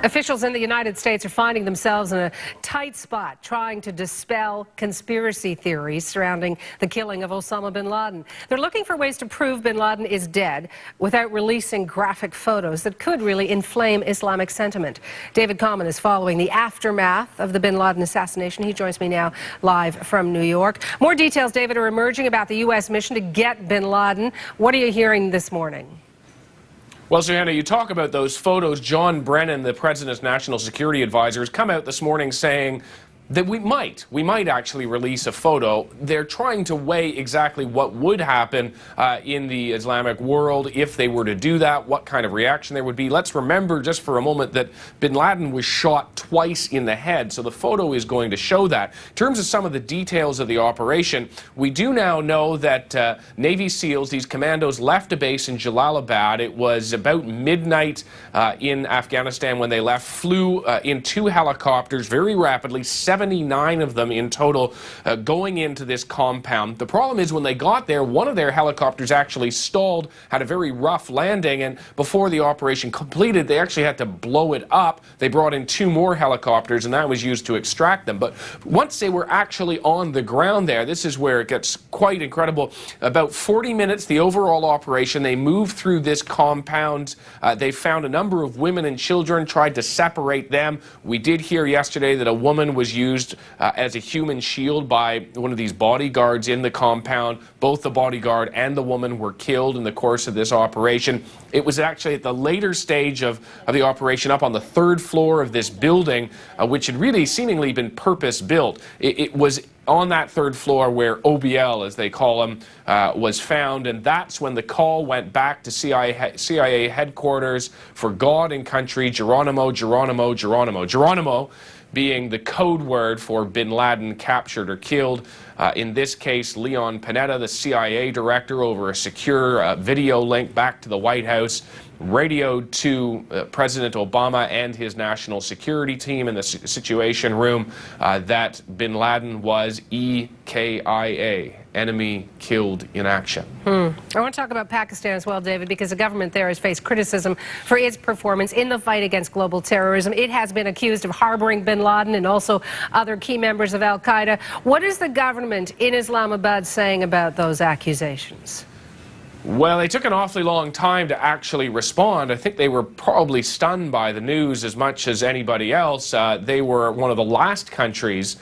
Officials in the United States are finding themselves in a tight spot trying to dispel conspiracy theories surrounding the killing of Osama bin Laden. They're looking for ways to prove bin Laden is dead without releasing graphic photos that could really inflame Islamic sentiment. David Common is following the aftermath of the bin Laden assassination. He joins me now live from New York. More details, David, are emerging about the U.S. mission to get bin Laden. What are you hearing this morning? Well, Johanna, you talk about those photos. John Brennan, the president's national security advisor, has come out this morning saying that we might actually release a photo. They're trying to weigh exactly what would happen in the Islamic world if they were to do that, what kind of reaction there would be. Let's remember just for a moment that bin Laden was shot twice in the head, so the photo is going to show that. In terms of some of the details of the operation, we do now know that Navy SEALs, these commandos, left a base in Jalalabad. It was about midnight in Afghanistan when they left, flew in 2 helicopters very rapidly, 79 of them in total going into this compound. The problem is when they got there, one of their helicopters actually stalled, had a very rough landing, and before the operation completed, they actually had to blow it up. They brought in 2 more helicopters, and that was used to extract them. But once they were actually on the ground there, this is where it gets quite incredible. About 40 minutes, the overall operation, they moved through this compound. They found a number of women and children, tried to separate them. We did hear yesterday that a woman was used as a human shield by one of these bodyguards in the compound. Both the bodyguard and the woman were killed in the course of this operation. It was actually at the later stage of the operation up on the 3rd floor of this building, which had really seemingly been purpose-built. It was on that 3rd floor where OBL, as they call him, was found, and that's when the call went back to CIA headquarters for God and country, Geronimo, Geronimo, Geronimo. Geronimo being the code word for bin Laden captured or killed. In this case, Leon Panetta, the CIA director, over a secure video link back to the White House, radioed to President Obama and his national security team in the Situation Room that bin Laden was EKIA, enemy killed in action. I want to talk about Pakistan as well, David, because the government there has faced criticism for its performance in the fight against global terrorism. It has been accused of harboring bin Laden and also other key members of al-Qaeda. What is the government in Islamabad saying about those accusations? Well, they took an awfully long time to actually respond. I think they were probably stunned by the news as much as anybody else. They were one of the last countries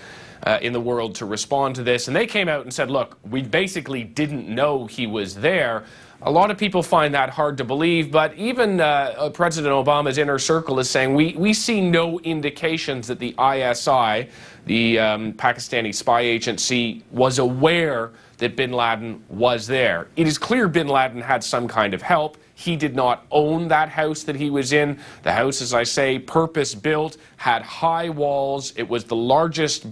in the world to respond to this, and they came out and said, look, we basically didn't know he was there. A lot of people find that hard to believe, but even President Obama's inner circle is saying we see no indications that the ISI, the Pakistani spy agency, was aware that bin Laden was there. It is clear bin Laden had some kind of help. He did not own that house that he was in. The house, as I say, purpose-built, had high walls. It was the largest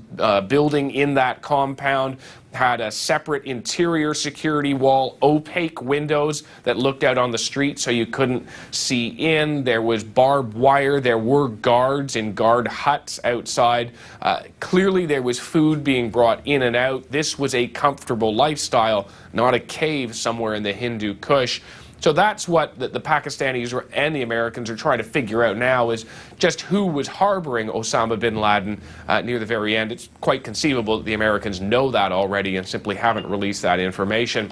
building in that compound, had a separate interior security wall, opaque windows that looked out on the street so you couldn't see in. There was barbed wire. There were guards in guard huts outside. Clearly there was food being brought in and out. This was a comfortable lifestyle, not a cave somewhere in the Hindu Kush. So that's what the Pakistanis and the Americans are trying to figure out now, is just who was harboring Osama bin Laden near the very end. It's quite conceivable that the Americans know that already and simply haven't released that information.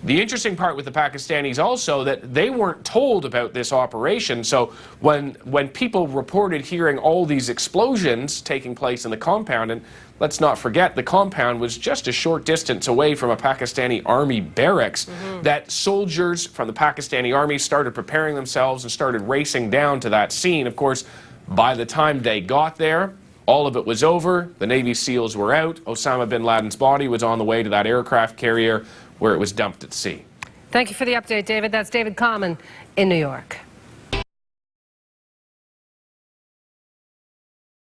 The interesting part with the Pakistanis also that they weren't told about this operation. So when people reported hearing all these explosions taking place in the compound, and let's not forget the compound was just a short distance away from a Pakistani army barracks, that soldiers from the Pakistani army started preparing themselves and started racing down to that scene. Of course, by the time they got there, all of it was over. The Navy SEALs were out. Osama bin Laden's body was on the way to that aircraft carrier where it was dumped at sea. Thank you for the update, David. That's David Common in New York.